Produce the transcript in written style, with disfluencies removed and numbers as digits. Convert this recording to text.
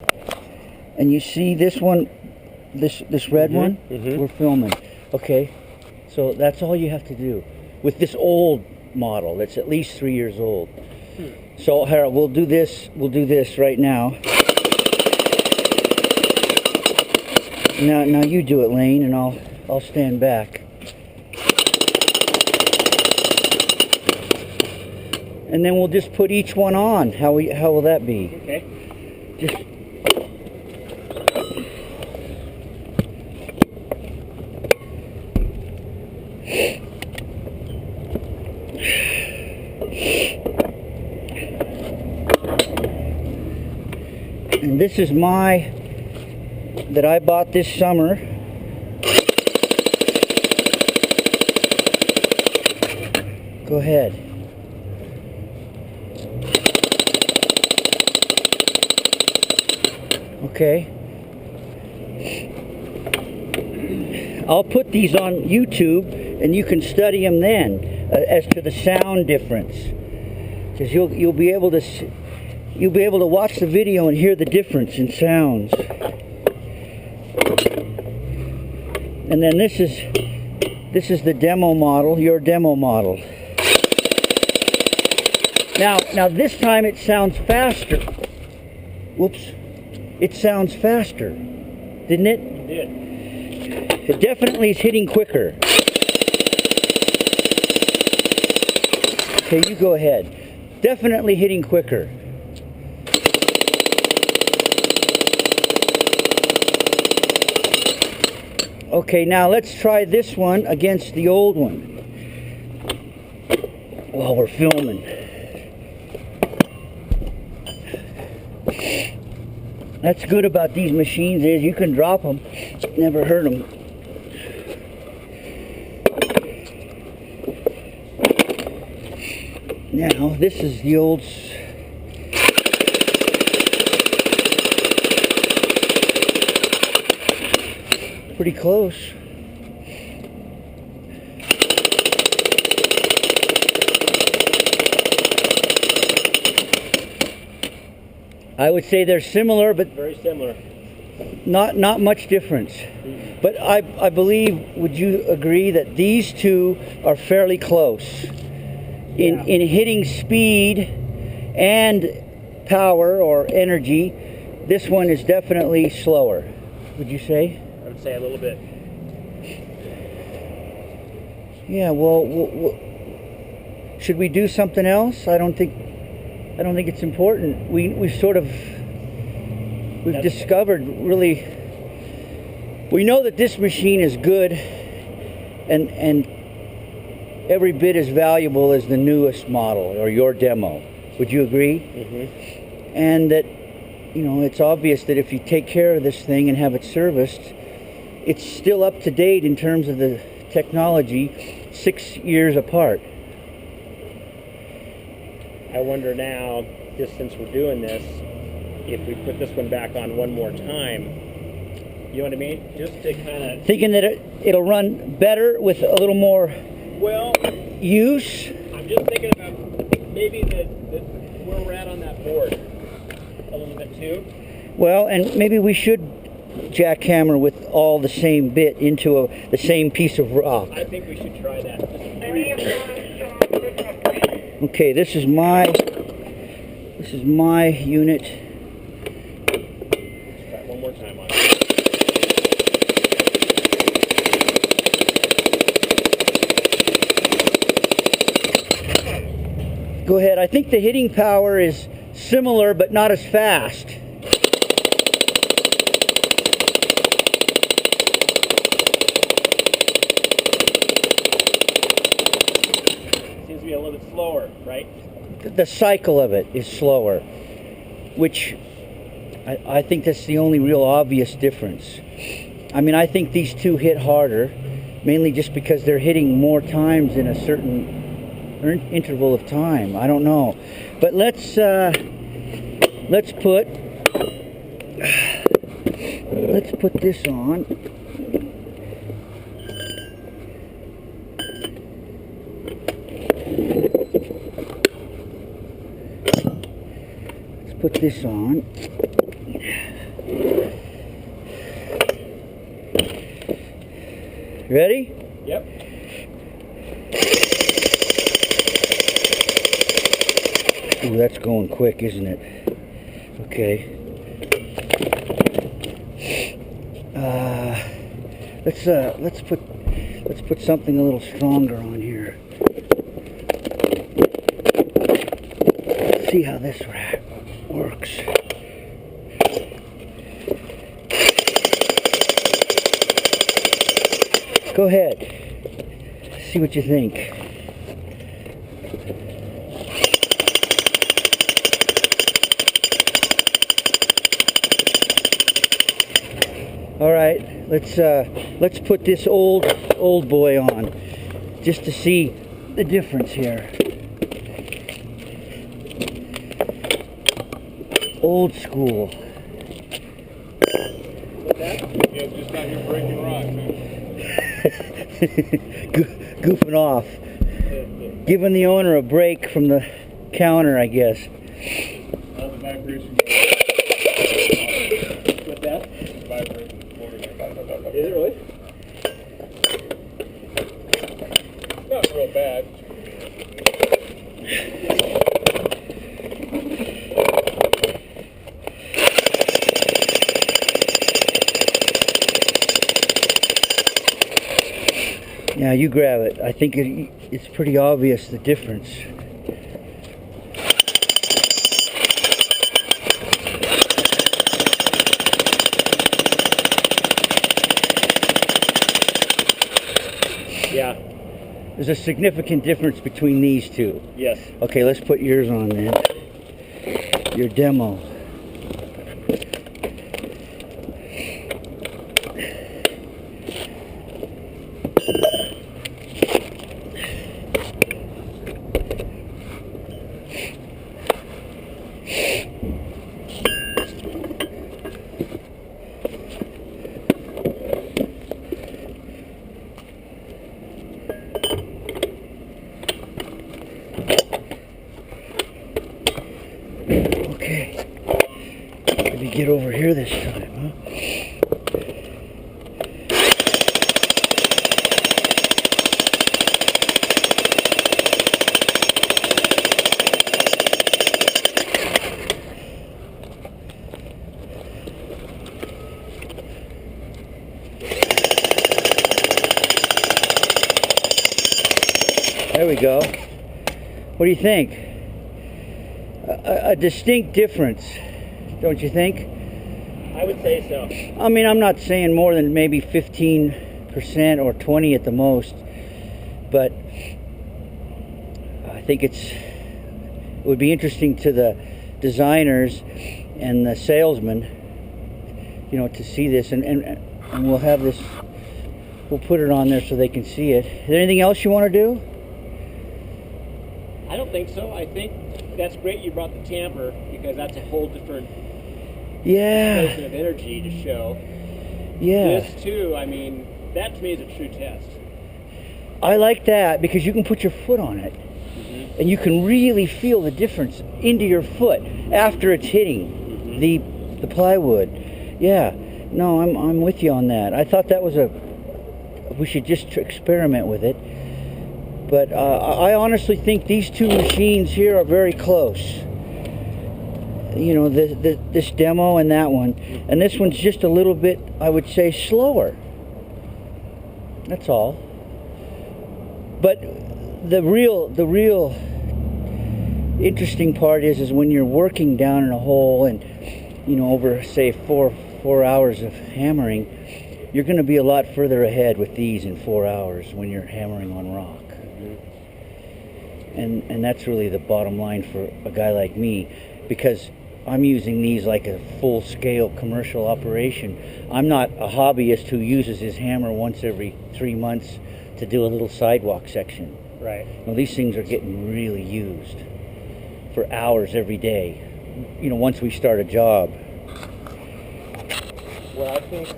And you see this one, this red one? We're filming. Okay, so that's all you have to do with this old model that's at least 3 years old. So Harold, we'll do this right now. Now you do it, Lane, and I'll stand back. And then we'll just put each one on. How will that be? Okay. Just and this is that I bought this summer. Go ahead. Okay. I'll put these on YouTube and you can study them then as to the sound difference. Because you'll be able to watch the video and hear the difference in sounds. And then this is the demo model, your demo model. Now this time it sounds faster. Whoops. It sounds faster, didn't it? It did. It definitely is hitting quicker. Okay, you go ahead. Definitely hitting quicker. Okay, now let's try this one against the old one while we're filming. That's good about these machines is you can drop them, never hurt them. Now this is the old. Pretty close. I would say they're similar, but very similar. Not much difference. But I believe, would you agree that these two are fairly close in hitting speed and power or energy? This one is definitely slower. Would you say? I would say a little bit. Yeah. Well, should we do something else? I don't think it's important. We've discovered really. We know that this machine is good, and every bit as valuable as the newest model or your demo. Would you agree? Mm-hmm. And that, it's obvious that if you take care of this thing and have it serviced, it's still up to date in terms of the technology, 6 years apart. I wonder now, just since we're doing this, if we put this one back on one more time, you know what I mean? Just to kind of... Thinking that it'll run better with a little more use? I'm just thinking about maybe where we're at on that board a little bit too. Well, and maybe we should jackhammer with all the same bit into the same piece of rock. I think we should try that. Okay, this is my unit. Let's try one more time on it. Go ahead. I think the hitting power is similar, but not as fast. Seems to be a little bit slower, right? The cycle of it is slower, which I think that's the only real obvious difference. I mean, I think these two hit harder, mainly just because they're hitting more times in a certain interval of time. I don't know, but let's put this on. Let's put this on. Ready? Yep. Ooh, that's going quick, isn't it? Okay. Let's put something a little stronger on here. See how this works. Go ahead. See what you think. All right, let's put this old boy on, just to see the difference here. Old school. What's that? Yeah, just out here breaking rocks, man. Goofing off, giving the owner a break from the counter, I guess. All the vibration. What's that? Vibration. Is it really? Not real bad. Now you grab it. I think it's pretty obvious the difference. Yeah. There's a significant difference between these two. Yes. Okay, let's put yours on then. Your demo. Okay, maybe get over here this time, huh? There we go. What do you think? A distinct difference, don't you think? I would say so. I mean, I'm not saying more than maybe 15% or 20 at the most, but I think it would be interesting to the designers and the salesmen, you know, to see this, and we'll have this, we'll put it on there so they can see it. Is there anything else you want to do? I don't think so. I think that's great you brought the tamper, because that's a whole different explosion of energy to show. Yeah. This too, I mean, that to me is a true test. I like that because you can put your foot on it, and you can really feel the difference into your foot after it's hitting the plywood. Yeah. No, I'm with you on that. I thought that was we should just experiment with it. But I honestly think these two machines here are very close. You know, this demo and that one. And this one's just a little bit, I would say, slower. That's all. But the real interesting part is when you're working down in a hole and, you know, over, say, four hours of hammering, you're going to be a lot further ahead with these in 4 hours when you're hammering on rock. And that's really the bottom line for a guy like me, because I'm using these like a full-scale commercial operation. I'm not a hobbyist who uses his hammer once every 3 months to do a little sidewalk section. Right. Well, these things are getting really used for hours every day, you know, once we start a job. Well, I think